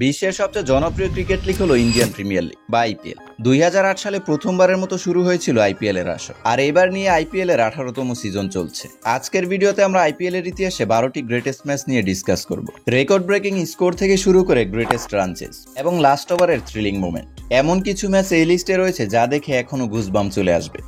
বিশ্বের সবচেয়ে জনপ্রিয় ক্রিকেট লিগ হলো ইন্ডিয়ান প্রিমিয়ার লিগ বা আইপিএল। 2008 সালে প্রথমবারের মতো শুরু হয়েছিল আইপিএল এর আসর, আর এবার নিয়ে আইপিএল এর 18তম সিজন চলছে। আজকের ভিডিওতে আমরা আইপিএল এর ইতিহাসে 12টি গ্রেটেস্ট ম্যাচ নিয়ে ডিসকাস করব। রেকর্ড ব্রেকিং স্কোর থেকে শুরু করে গ্রেটেস্ট রান চেস এবং লাস্ট ওভারের থ্রিলিং মোমেন্ট। এমন কিছু ম্যাচ এই লিস্টে রয়েছে যা দেখে এখনো গুজবাম্প চলে আসবে।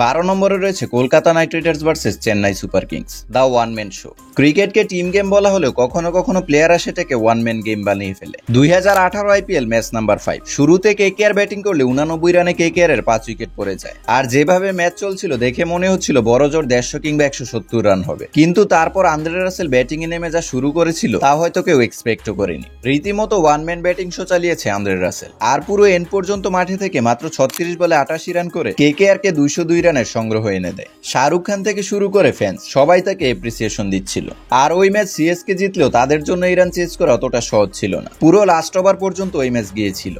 12 নম্বরে রয়েছে Kolkata knight riders versus Chennai super kings, the one man show. ক্রিকেটকে টিম গেম বলা হলেও কখনো কখনো প্লেয়াররা সেটাকে ওয়ান ম্যান গেম বানিয়ে ফেলে। 2018 আইপিএল ম্যাচ নাম্বার 5, শুরুতে কেকেআর ব্যাটিং করলে 89 রানে কেকেআর এর 5 উইকেট পড়ে যায়। আর যেভাবে ম্যাচ চলছিল দেখে মনে হচ্ছিল বড় জোর 150 কিংবা 170 রান হবে, কিন্তু তারপর আন্দ্রে রাসেল ব্যাটিং এ নেমে যা শুরু করেছিল তা হয়তো কেউ এক্সপেক্টও করেনি। রীতিমতো ওয়ান ম্যান ব্যাটিং শো চালিয়েছে আন্দ্রে রাসেল, আর পুরো এন্ড পর্যন্ত মাঠে থেকে মাত্র 36 বলে 88 রান করে কেকেআর কে 202 রানের সংগ্রহ এনে দেয়। শাহরুখ খান থেকে শুরু করে ফ্যান্স সবাই তাকে এপ্রিসিয়েশন দিচ্ছিল। আর ওই ম্যাচ সিএসকে জিতলেও তাদের জন্য এই রান চেজ করা অতটা সহজ ছিল না। পুরো লাস্ট ওভার পর্যন্ত ওই ম্যাচ গিয়েছিল।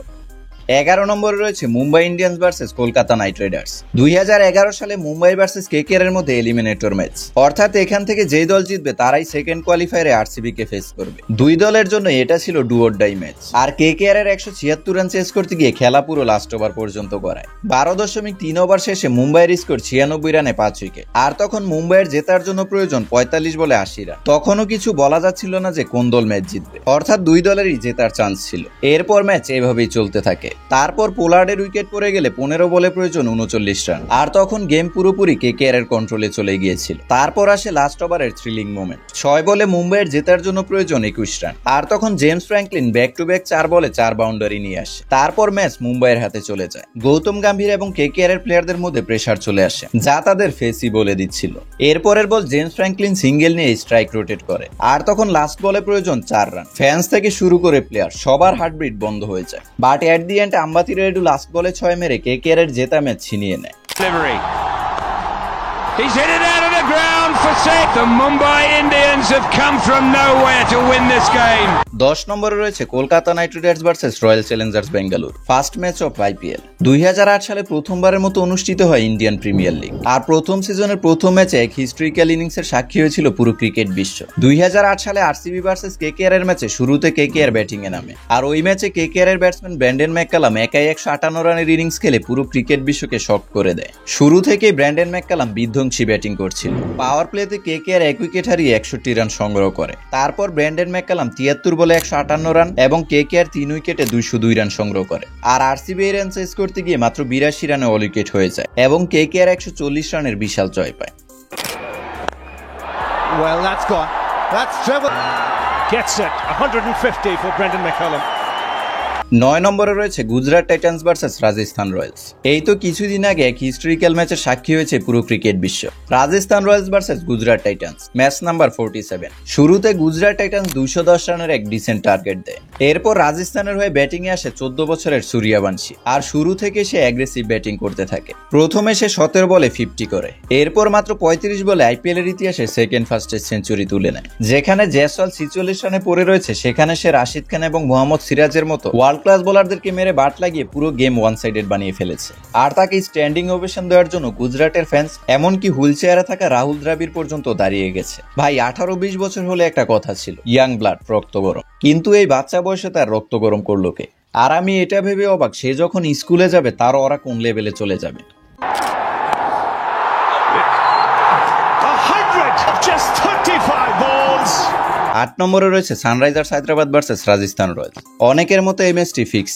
11 নম্বরে রয়েছে Mumbai Indians versus Kolkata knight Riders. 2011 সালে মুম্বাই ভার্সেস কেকেআর এর মধ্যে এলিমিনেটর ম্যাচ, অর্থাৎ এখান থেকে যেই দল জিতবে তারাই সেকেন্ড কোয়ালিফায়ারে আরসিবি কে ফেস করবে। দুই দলের জন্য এটা ছিল ডু অর ডাই ম্যাচ, আর কেকেআর এর 176 রান চেস করতে গিয়ে খেলা পুরো লাস্ট ওভার পর্যন্ত গড়ায়। 12.3 ওভার শেষে মুম্বাইয়ের স্কোর 96 রানে 5 উইকেট, আর তখন মুম্বাইয়ের জেতার জন্য প্রয়োজন 45 বলে 80 রান। তখনও কিছু বলা যাচ্ছিল না যে কোন দল ম্যাচ জিতবে, অর্থাৎ দুই দলেরই জেতার চান্স ছিল। এরপর ম্যাচ এভাবেই চলতে থাকে। তারপর পোলার্ডের উইকেট পড়ে গেলে 15 বলে প্রয়োজন 39 রান, আর তখন গেম পুরোপুরি কেকেআর এর কন্ট্রোলে চলে গিয়েছিল। তারপর আসে লাস্ট ওভারের থ্রিলিং মোমেন্ট। 6 বলে মুম্বাইয়ের জেতার জন্য প্রয়োজন 21 রান, আর তখন James Franklin back to back 4 বলে 4 বাউন্ডারি নিয়ে আসে। তারপর ম্যাচ মুম্বাইয়ের হাতে চলে যায়। গৌতম গম্ভীর এবং কেকেআর এর প্লেয়ারদের মধ্যে প্রেসার চলে আসে, যা তাদের ফেসই বলে দিচ্ছিল। এরপরের বল জেমস ফ্র্যাঙ্কলিন সিঙ্গেল নিয়ে স্ট্রাইক রোটেট করে, আর তখন লাস্ট বলে প্রয়োজন 4 রান। ফ্যান্স থেকে শুরু করে প্লেয়ার সবার হার্টবিট বন্ধ হয়ে যায়, but at the end Ambati Rayudu last বলে 6 মেরে কেকেআর এর জেতা ম্যাচ ছিনিয়ে নেয়। He's hit it out of the ground for six. The Mumbai Indians have come from nowhere to win this game. 10 নম্বরে রয়েছে Kolkata knight riders versus royal Challengers Bengaluru, first match of IPL. 2008 সালে প্রথমবারের মতো অনুষ্ঠিত হয় ইন্ডিয়ান প্রিমিয়ার লিগ, আর প্রথম সিজনের প্রথম ম্যাচে এক হিস্ট্রিক্যাল ইনিংসের সাক্ষী হয়েছিল পুরো ক্রিকেট বিশ্ব। 2008 সালে আরসিবি ভার্সেস কেকেআর এর ম্যাচে শুরুতে কেকেআর ব্যাটিং এ নামে, আর ওই ম্যাচে কেকেআর এর ব্যাটসম্যান ব্র্যান্ডন ম্যাককালাম একাই 158 রানের ইনিংস খেলে পুরো ক্রিকেট বিশ্বকে শক করে দেয়। শুরু থেকেই ব্র্যান্ডন ম্যাককালাম বিধ্বংসী ব্যাটিং করছিল। পাওয়ার প্লেতে কেকেআর 1 উইকেট হারিয়ে 61 রান সংগ্রহ করে। তারপর ব্র্যান্ডন ম্যাককালাম 73 বলে 158 রান এবং কেকেআর 3 উইকেটে 202 রান সংগ্রহ করে। আর আরসিবি এই রান চেজ করতে গিয়ে মাত্র 82 রানে অল উইকেট হয়ে যায় এবং কেকেআর 140 রানের বিশাল জয় পায়। Well, that's gone. That's treble. Gets it. 150 for Brendan McCullum. 9 নম্বরে রয়েছে Gujarat Titans versus Rajasthan royals. এই তো কিছুদিন আগে এক হিস্ট্রিক্যাল ম্যাচের সাক্ষী হয়েছে পুরো ক্রিকেট বিশ্ব। Rajasthan Royals versus Gujarat Titans, match number 47। শুরুতে গুজরাট টাইটান্স 210 রানের এক ডিসেন্ট টার্গেট দেয়। এরপর রাজস্থানের হয়ে ব্যাটিং এ আসে 14 বছরের সূর্যবংশী, আর শুরু থেকে সে অ্যাগ্রেসিভ ব্যাটিং করতে থাকে। প্রথমে সে 17 বলে 50 করে, এরপর মাত্র 35 বলে আইপিএল এর ইতিহাসে সেকেন্ড ফাস্টেস্ট সেঞ্চুরি তুলে নেয়। যেখানে জয়সওয়াল 46 রানে পড়ে রয়েছে, সেখানে সে রাশিদ খান এবং মোহাম্মদ সিরাজের মতো ওয়ার্ল্ড ক্লাস বোলারদেরকে মেরে বাট লাগিয়ে পুরো গেম ওয়ান সাইডেড বানিয়ে ফেলেছে। আর তাকে স্ট্যান্ডিং ওভেশন দেওয়ার জন্য গুজরাটের ফ্যান্স এমনকি হুইল চেয়ারে থাকা রাহুল দ্রাবিড় পর্যন্ত দাঁড়িয়ে গেছে। ভাই 18-20 বছর হলে একটা কথা ছিল, ইয়াং ব্লাড, রক্ত গরম, কিন্তু এই বাচ্চা বয়সে তার রক্ত গরম করলো কে? আর আমি এটা ভেবে অবাক, সে যখন স্কুলে যাবে তার ওরা কোন লেভেলে চলে যাবে। 8 নম্বরে রয়েছে Sunrisers Hyderabad versus Rajasthan Royals. অনেকের মতো এই ম্যাচটি ফিক্স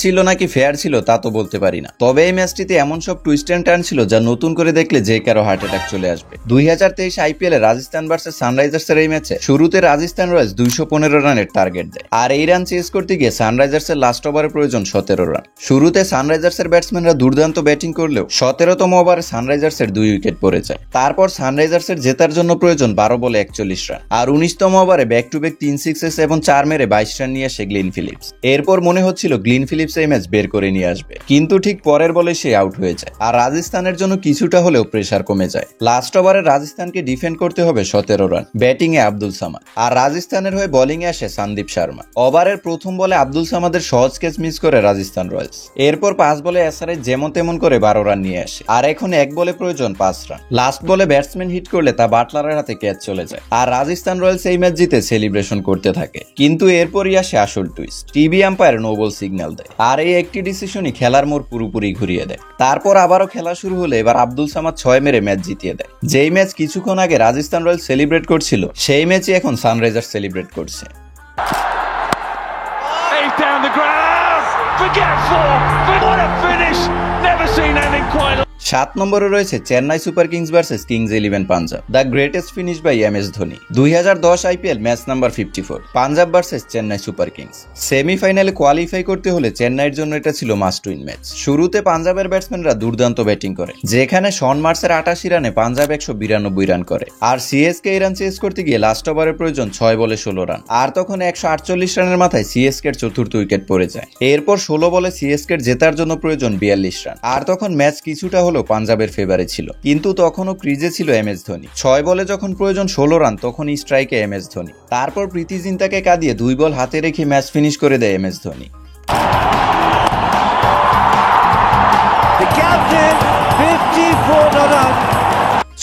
ছিল নাকি ফেয়ার ছিল তা তো বলতে পারি না, তবে এই ম্যাচটিতে এমন সব টুইস্ট এন্ড টার্ন ছিল যা নতুন করে দেখলে যে কারো হার্ট অ্যাটাক চলে আসবে। 2023 আইপিএল এ রাজস্থান ভার্সেস সানরাইজার্স এর এই ম্যাচে শুরুতে রাজস্থান রয়্যালস 215 রানের টার্গেট দেয়, আর এই রান চেজ করতে গিয়ে সানরাইজার্স এর লাস্ট ওভারে প্রয়োজন 17 রান। শুরুতে সানরাইজার্স এর ব্যাটসম্যানরা দুর্দান্ত ব্যাটিং করলেও 17তম ওভারে সানরাইজার্স এর 2 উইকেট পড়ে যায়। তারপর সানরাইজার্স এর জেতার জন্য প্রয়োজন 12 বলে 41 রান, আর 19তম ওভারে ব্যাক টু ব্যাক 3 সিক্সেস এবং 4 মেরে 22 রান নিয়ে আসে গ্লিন ফিলিপস। এরপর মনে হচ্ছিল গ্লিন ফিলিপস এই ম্যাচ বের করে নিয়ে আসবে, কিন্তু ঠিক পরের বলে সে আউট হয়ে যায়, আর রাজস্থানের জন্য কিছুটা হলেও প্রেসার কমে যায়। লাস্ট ওভারে রাজস্থানকে ডিফেন্ড করতে হবে 17 রান। ব্যাটিং এ আব্দুল সামাদ, আর রাজস্থানের হয়ে বোলিং এ আসে সন্দীপ শর্মা। ওভারের প্রথম বলে আব্দুল সামাদের সহজ ক্যাচ মিস করে রাজস্থান রয়্যালস। এরপর 5 বলে এসআরএইচ যেমন তেমন করে 12 রান নিয়ে আসে, আর এখন 1 বলে প্রয়োজন 5 রান। লাস্ট বলে ব্যাটসম্যান হিট করলে তা বাটলারের হাতে ক্যাচ চলে যায়, আর রাজস্থান রয়্যালস এই ম্যাচ জিতে সেলিব্রেশন করতে থাকে, কিন্তু এরপরই আসে আসল twist. TV umpire no ball signal দেয়, আর এই একটি ডিসিশনই খেলার মোড় পুরোপুরি ঘুরিয়ে দেয়। তারপর আবারও খেলা শুরু হলে এবার আব্দুল সামাদ 6 মেরে ম্যাচ জিতিয়ে দেয়। যেই ম্যাচ কিছুক্ষণ আগে রাজস্থান রয়্যালস সেলিব্রেট করছিল, সেই ম্যাচই এখন সানরাইজার্স সেলিব্রেট করছে। Down the ground, forgetful, what a finish, never seen anything quite. 7 নম্বরে রয়েছে Chennai super kings versus kings 11 Punjab, the greatest finish by M S Dhoni. 2010 IPL match number 54, Punjab versus Chennai super kings. সেমিফাইনালে qualify করতে হলে চেন্নাইয়ের জন্য এটা ছিল মাস্ট উইন ম্যাচ। শুরুতে পাঞ্জাবের ব্যাটসম্যানরা দুর্দান্ত ব্যাটিং করে, যেখানে শন মার্সের 88 রানে পাঞ্জাব 192 রান করে, আর সিএসকে এই রান চেস করতে গিয়ে লাস্ট ওভারের প্রয়োজন 6 বলে 16 রান, আর তখন 148 রানের মাথায় সিএসকে এর চতুর্থ উইকেট পড়ে যায়। এরপর 16 বলে সিএসকে এর জেতার জন্য প্রয়োজন 42 রান, আর তখন ম্যাচ কিছুটা হলো পাঞ্জাবের ফেভারে ছিল, কিন্তু তখনও ক্রিজে ছিল এম এস ধোনি। 6 বলে যখন প্রয়োজন 16 রান, তখনই স্ট্রাইকে এম এস ধোনি। তারপর প্রীতি জিন্তাকে কাঁদিয়ে 2 বল হাতে রেখে ম্যাচ ফিনিশ করে দেয় এম এস ধোনি।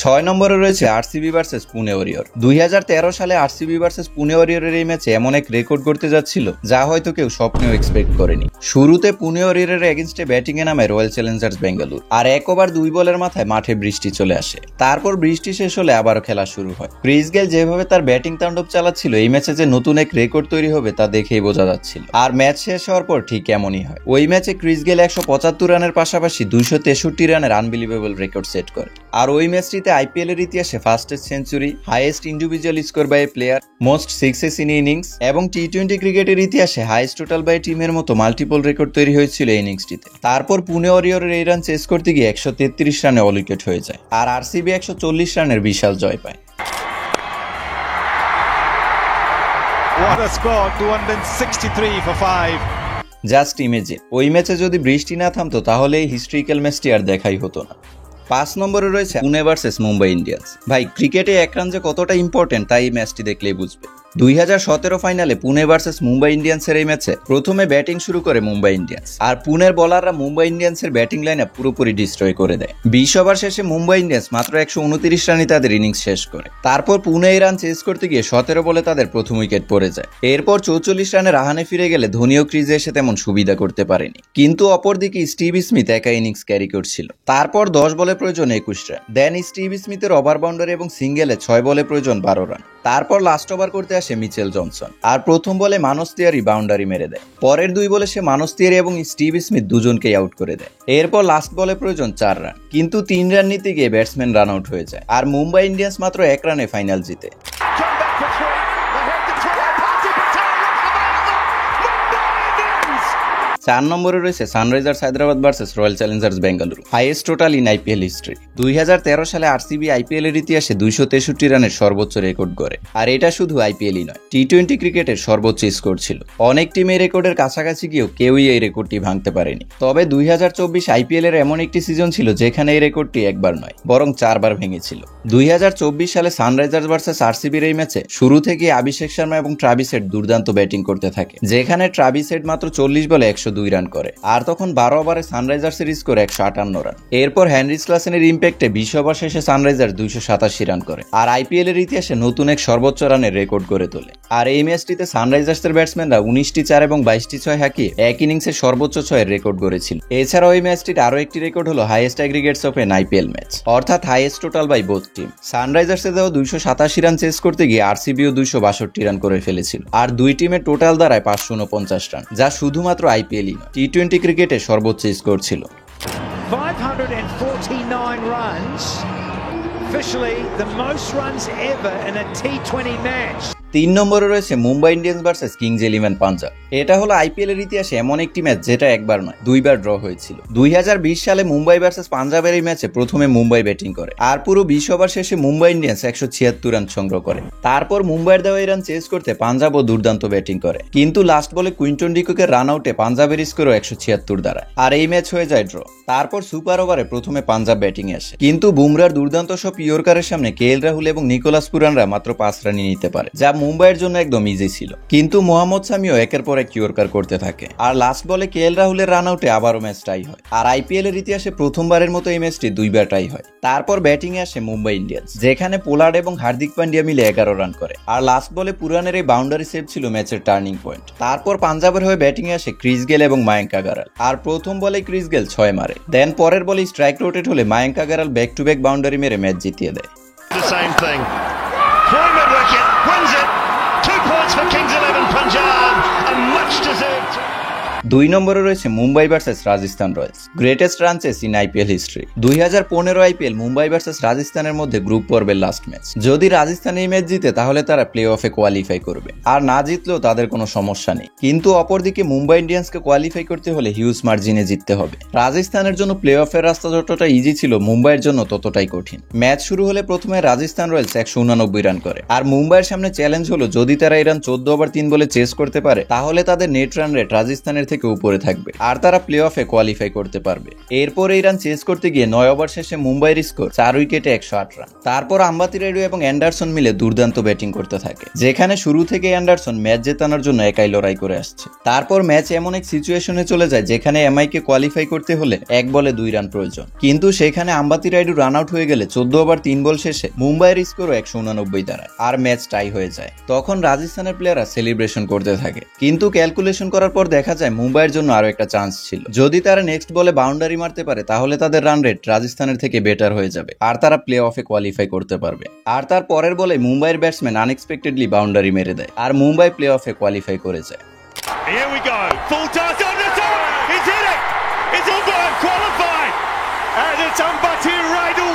6 নম্বরে রয়েছে আরসিবি ভার্সেস পুনে ওরিয়র। 2013 সালে আরসিবি ভার্সেস পুনে ওরিয়রের এই ম্যাচে এমন এক রেকর্ড করতে যাচ্ছিল যা হয়তো কেউ স্বপ্নেও এক্সপেক্ট করেনি। শুরুতে পুনে ওরিয়রের এগেইনস্টে ব্যাটিং এ নামে রয়্যাল চ্যালেঞ্জার্স বেঙ্গালুরু, আর 1 ওভার 2 বলের মাথায় মাঠে বৃষ্টি চলে আসে। তারপর বৃষ্টি শেষ হলে আবারও খেলা শুরু হয়। ক্রিস গেল যেভাবে তার ব্যাটিং তাণ্ডব চালাচ্ছিল, এই ম্যাচে যে নতুন এক রেকর্ড তৈরি হবে তা দেখেই বোঝা যাচ্ছিল। আর ম্যাচ শেষ হওয়ার পর ঠিক এমনই হয়। ওই ম্যাচে ক্রিস গেল 175 রানের পাশাপাশি 263 রানের আনবিলিভেবল রেকর্ড সেট করে। আর ওই ম্যাচটিতে আইপিএল এর ইতিহাসে fastest century, highest individual score by a player, most sixes in innings এবং টি20 ক্রিকেটের ইতিহাসে হাইয়েস্ট টোটাল বাই টিমের মতো মাল্টিপল রেকর্ড তৈরি হয়েছিল এই ইনিংসটিতে। তারপর পুনে ওরিয়রের এই রান চেস করতে গিয়ে 133 রানে অল উইকেট হয়ে যায়, আর আরসিবি 140 রানের বিশাল জয় পায়। What a score, 263 for 5. Just imagine, ওই ম্যাচে যদি বৃষ্টি না থামতো তাহলে এই হিস্ট্রিক্যাল ম্যাচটি আর দেখাই হতো না। 5 নম্বরে রয়েছে পুনে ভার্সেস মুম্বাই ইন্ডিয়ান্স। ভাই, ক্রিকেটে এক রান যে কতটা ইম্পর্টেন্ট তাই এই ম্যাচটি দেখলেই বুঝবে। 2017 ফাইনালে পুনে ভার্সেস মুম্বাই ইন্ডিয়ান্সের এই ম্যাচে প্রথমে ব্যাটিং শুরু করে মুম্বাই ইন্ডিয়ান্স, আর পুনের বোলাররা মুম্বাই ইন্ডিয়ান্সের ব্যাটিং লাইনে পুরোপুরি ডিস্ট্রয় করে দেয়। 20 ওভার শেষে মুম্বাই ইন্ডিয়ান্স মাত্র 129 রানে তাদের ইনিংস শেষ করে। তারপর পুনে এই রান চেস করতে গিয়ে 17 বলে তাদের প্রথম উইকেট পড়ে যায়। এরপর 44 রানে রাহানে ফিরে গেলে ধোনিও ক্রিজে এসে তেমন সুবিধা করতে পারেনি, কিন্তু অপরদিকে স্টিভ স্মিথ একা ইনিংস ক্যারি করছিল। তারপর 10 বলে প্রয়োজন 21 রান, দেন স্টিভ স্মিথের ওভার বাউন্ডারি এবং সিঙ্গেলে 6 বলে প্রয়োজন 12 রান। তারপর লাস্ট ওভার করতে আসে মিচেল জনসন, আর প্রথম বলে মানস তিওয়ারি বাউন্ডারি মেরে দেয়। পরের 2 বলে সে মানস তিওয়ারি এবং স্টিভ স্মিথ দুজনকেই আউট করে দেয়। এরপর লাস্ট বলে প্রয়োজন 4 রান, কিন্তু 3 রান নিতে গিয়ে ব্যাটসম্যান রান আউট হয়ে যায়, আর মুম্বাই ইন্ডিয়ান্স মাত্র 1 রানে ফাইনাল জিতে। 4 নম্বরে রয়েছে Sunrisers Hyderabad versus royal Challengers Bengaluru, highest total in IPL history. 2013 সালে আরসিবি আইপিএল এর ইতিহাসে 263 রানের সর্বোচ্চ রেকর্ড গড়ে, আর এটা শুধু আইপিএলই নয়, টি20 ক্রিকেটের সর্বোচ্চ স্কোর ছিল। অনেক টিম এই রেকর্ডের কাছাকাছি গিয়েও কেউই এই রেকর্ডটি ভাঙতে পারেনি। তবে 2024 আইপিএল এর এমন একটি সিজন ছিল যেখানে এই রেকর্ডটি একবার নয় বরং 4 বার ভেঙেছিল। 2024 সালে সানরাইজার্স ভার্সেস আরসিবির এই ম্যাচে শুরু থেকে অভিষেক শর্মা এবং ট্রাভিস হেড দুর্দান্ত ব্যাটিং করতে থাকে, যেখানে ট্রাভিস হেড মাত্র 40 বলে 102 রান করে, আর তখন 12 ওভারে সানরাইজার্সের স্কোর 158 রান। এরপর হেনরিস ক্লাসেনের ইম্প্যাক্টে 20 ওভার শেষে সানরাইজার্স 287 রান করে, আর আইপিএল এর ইতিহাসে নতুন এক সর্বোচ্চ রানের রেকর্ড গড়ে তোলে। আর এই ম্যাচটিতে সানরাইজার্সের ব্যাটসম্যানরা 19টি 4 এবং 22টি 6 হাঁকিয়ে এক ইনিংসে সর্বোচ্চ 6 এর রেকর্ড গড়েছিল। এছাড়াও এই ম্যাচটির আরো একটি রেকর্ড হলো highest aggregates of an IPL match, অর্থাৎ highest total by both team. সানরাইজার্সে দেওয়া 287 রান চেস করতে গিয়ে আরসিবিও 262 রান করে ফেলেছিল, আর দুই টিমের টোটাল দাঁড়ায় 549 রান, যা শুধুমাত্র আইপিএলই নয়, টি20 ক্রিকেটে সর্বোচ্চ স্কোর ছিল। 549 runs, officially the most runs ever in a T20 match. 3 নম্বরে রয়েছে Mumbai Indians versus kings 11 Punjab. এটা হলো আইপিএল এর ইতিহাসে এমন একটি ম্যাচ যেটা একবার নয় 2 বার ড্র হয়েছিল। 2020 সালে মুম্বাই ভার্সেস পাঞ্জাবের এই ম্যাচে প্রথমে মুম্বাই ব্যাটিং করে, আর পুরো 20 ওভার শেষে মুম্বাই ইন্ডিয়ান্স 176 রান সংগ্রহ করে। তারপর মুম্বাইয়ের দেওয়া এই রান চেস করতে পাঞ্জাবও দুর্দান্ত ব্যাটিং করে, কিন্তু লাস্ট বলে কুইন্টন ডিককের রান আউটে পাঞ্জাবের স্কোরও 176 দাঁড়ায়, আর এই ম্যাচ হয়ে যায় ড্র। তারপর সুপার ওভারে প্রথমে পাঞ্জাব ব্যাটিং এ আসে, কিন্তু বুমরার দুর্দান্ত সব ইয়র্কারের সামনে কেএল রাহুল এবং নিকোলাস পুরানরা মাত্র 5 রানই নিতে পারে, যা মুম্বাইয়ের জন্য একদম ইজি ছিল, কিন্তু মোহাম্মদ শামিও একের পর এক ইয়র্কার করতে থাকে আর লাস্ট বলে কেএল রাহুলের রান আউটে আবারও ম্যাচ টাই হয়। আর আইপিএল এর ইতিহাসে প্রথমবারের মতো এই ম্যাচটি দুইবার টাই হয়। তারপর ব্যাটিং এ আসে মুম্বাই ইন্ডিয়ান্স, যেখানে পোলার্ড এবং হার্দিক পান্ডিয়া মিলে 11 রান করে আর লাস্ট বলে পুরানের এই বাউন্ডারি সেভ ছিল ম্যাচের টার্নিং পয়েন্ট। তারপর পাঞ্জাবের হয়ে ব্যাটিং এ আসে ক্রিস গেল এবং মায়াঙ্ক আগারাল আর প্রথম বলে ক্রিস গেল 6 মারে, দেন পরের বলে স্ট্রাইক রোটেট হলে Mayank Agarwal back to back boundary মেরে ম্যাচ জিতিয়ে দেয়। The same thing. Prime wicket wins it. 2 points for Kings 11 Punjab and much deserved. 2 নম্বরে রয়েছে Mumbai versus Rajasthan Royals, greatest run chase in IPL history. 2015 IPL Mumbai versus রাজস্থানের মধ্যে group পর্বের last match. যদি রাজস্থান এই ম্যাচ জিতে তাহলে তারা প্লে অফে কোয়ালিফাই করবে, আর না জিতলেও তাদের কোনো সমস্যা নেই। কিন্তু অপরদিকে মুম্বাই ইন্ডিয়ান্সকে কোয়ালিফাই করতে হলে হিউজ মার্জিনে জিততে হবে। রাজস্থানের জন্য প্লে অফের রাস্তা যতটা ইজি ছিল, মুম্বাইয়ের জন্য ততটাই কঠিন। ম্যাচ শুরু হলে প্রথমে রাজস্থান রয়্যালস 189 রান করে, আর মুম্বাইয়ের সামনে চ্যালেঞ্জ হলো যদি তারা এই রান 14 ওভার 3 বলে চেস করতে পারে তাহলে তাদের নেট রান রেট রাজস্থানের থেকে উপরে থাকবে আর তারা প্লে অফে কোয়ালিফাই করতে পারবে। এরপর এই রান চেস করতে গিয়ে 9 ওভার শেষে মুম্বাইয়ের স্কোর 4 উইকেটে 108 রান। তারপর আম্বাতি রাইডু এবং অ্যান্ডারসন মিলে দুর্দান্ত ব্যাটিং করতে থাকে, যেখানে শুরু থেকে অ্যান্ডারসন ম্যাচ জেতানোর জন্য একাই লড়াই করে আসছে। তারপর ম্যাচ এমন এক সিচুয়েশনে চলে যায় যেখানে এমআই কে কোয়ালিফাই করতে হলে 1 বলে 2 রান প্রয়োজন, কিন্তু সেখানে আম্বাতি রাইডু রান আউট হয়ে গেলে 14 ওভার 3 বল শেষে মুম্বাইয়ের স্কোর 189 দাঁড়ায় আর ম্যাচ টাই হয়ে যায়। তখন রাজস্থানের প্লেয়াররা সেলিব্রেশন করতে থাকে, কিন্তু ক্যালকুলেশন করার পর দেখা যায় মুম্বাইয়ের জন্য আরো একটা চান্স ছিল। যদি তারা নেক্সট বলে বাউন্ডারি মারতে পারে তাহলে তাদের রান রেট রাজস্থানের থেকে বেটার হয়ে যাবে আর তারা প্লে অফে কোয়ালিফাই করতে পারবে। আর তার পরের বলে মুম্বাইয়ের ব্যাটসম্যান আনএক্সপেক্টেডলি বাউন্ডারি মেরে দেয় আর মুম্বাই প্লে অফে কোয়ালিফাই করে যায়। Here we go. Full toss on the top. He's hit it. It's Mumbai qualified. And it's Ambati Raidu.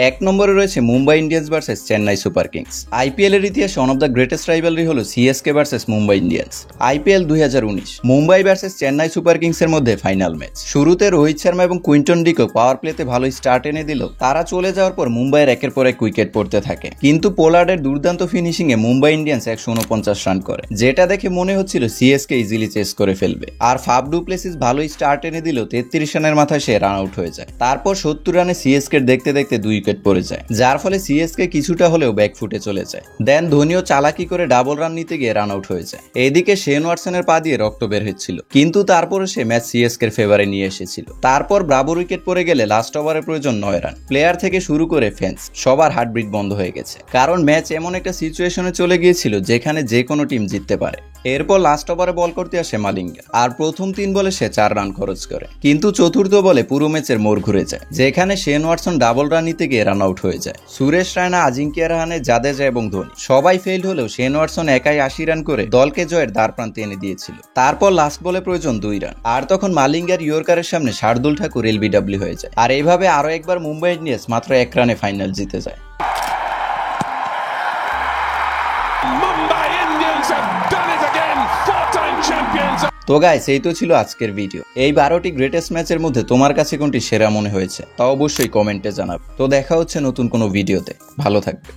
1 নম্বরে রয়েছে Mumbai Indians versus Chennai super Kings. IPL এর ইতিহাসে one of the greatest rivalry হলো CSK versus Mumbai Indians. IPL 2019 Mumbai versus Chennai super Kings এর মধ্যে final match. শুরুতে রোহিত শর্মা এবং Quinton de Kock পাওয়ার প্লেতে ভালো স্টার্ট এনে দিল, তারা চলে যাওয়ার পর মুম্বাইয়ের একের পর এক উইকেট পড়তে থাকে, কিন্তু পোলার্ডের দুর্দান্ত ফিনিশিং এ মুম্বাই ইন্ডিয়ান্স 149 রান করে, যেটা দেখে মনে হচ্ছিল সিএসকে ইজিলি চেস করে ফেলবে। আর ফাফ ডু প্লেসিস ভালো স্টার্ট এনে দিল, 33 রানের মাথায় সে রান আউট হয়ে যায়। তারপর 70 রানে সিএসকে দেখতে দেখতে 2 উইকেট পড়ে যায়, যার ফলে সিএসকে কিছুটা হলেও ব্যাকফুটে চলে যায়। দেন ধোনিও চালাকি করে ডাবল রান নিতে গিয়ে রান আউট হয়ে যায়। এদিকে শেন ওয়াটসনের পা দিয়ে রক্ত বের হচ্ছিল, কিন্তু তারপরে সে ম্যাচ সিএসকে এর ফেভারে নিয়ে এসেছিল। তারপর ব্রাভোর উইকেট পড়ে গেলে লাস্ট ওভারে প্রয়োজন 9 রান। প্লেয়ার থেকে শুরু করে ফ্যান্স সবার হার্টবিট বন্ধ হয়ে গেছে, কারণ ম্যাচ এমন একটা সিচুয়েশনে চলে গিয়েছিল যেখানে যে কোনো টিম জিততে পারে। এরপর লাস্ট ওভারে বল করতে আসে মালিঙ্গা আর প্রথম 3 বলে সে 4 রান খরচ করে, কিন্তু চতুর্থ বলে পুরো ম্যাচের মোড় ঘুরে যায়, যেখানে শেন ওয়াটসন ডাবল রান নিতে গিয়ে রান আউট হয়ে যায়। সুরেশ রায়না, আজিঙ্কিয়া রাহানে, জাদেজা এবং ধোনি সবাই ফেইল্ড হলেও শেন ওয়াটসন একাই 80 রান করে দলকে জয়ের দ্বারপ্রান্তে এনে দিয়েছিল। তারপর লাস্ট বলে প্রয়োজন 2 রান, আর তখন মালিঙ্গার ইয়র্কারের সামনে শার্দুল ঠাকুর এলবিডব্লিউ হয়ে যায়। আর এইভাবে আরো একবার মুম্বাই ইন্ডিয়ান্স মাত্র 1 রানে ফাইনাল জিতে যায়। তো গাইস, এই তো ছিল আজকের ভিডিও। এই 12টি গ্রেটেস্ট ম্যাচের মধ্যে তোমার কাছে কোনটি সেরা মনে হয়েছে তা অবশ্যই কমেন্টে জানাবে। তো দেখা হচ্ছে নতুন কোনো ভিডিওতে, ভালো থাকবে।